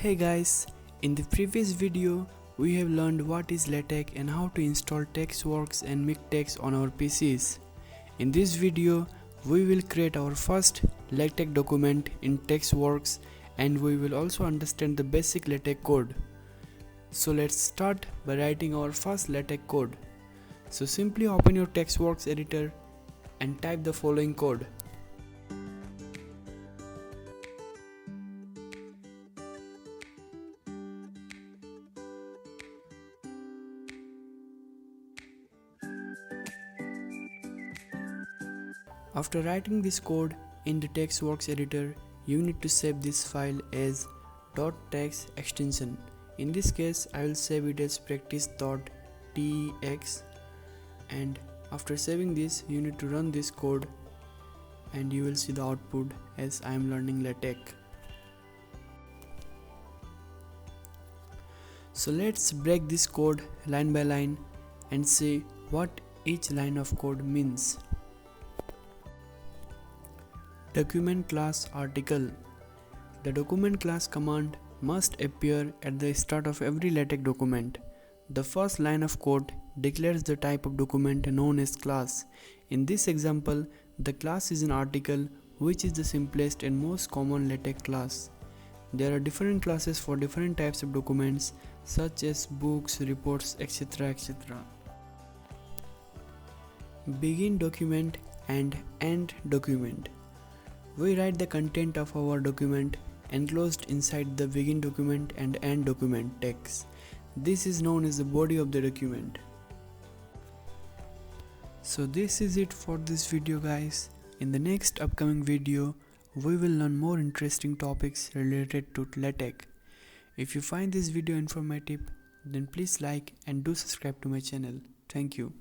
Hey guys, in the previous video we have learned what is Latex and how to install Texworks and Latex on our PCs. In this video we will create our first Latex document in Texworks and we will also understand the basic Latex code. So let's start by writing our first Latex code. So simply open your Texworks editor and type the following code. After writing this code in the Texworks editor, you need to save this file as .tex extension. In this case, I will save it as practice.tex, and after saving this, you need to run this code and you will see the output as I am learning LaTeX. So let's break this code line by line and see what each line of code means. Document class article. The document class command must appear at the start of every LaTeX document. The first line of code declares the type of document known as class. In this example, the class is an article, which is the simplest and most common LaTeX class. There are different classes for different types of documents such as books, reports, etc. etc. Begin document and end document. We write the content of our document enclosed inside the begin document and end document text. This is known as the body of the document. So this is it for this video guys. In the next upcoming video, we will learn more interesting topics related to LaTeX. If you find this video informative, then please like and do subscribe to my channel. Thank you.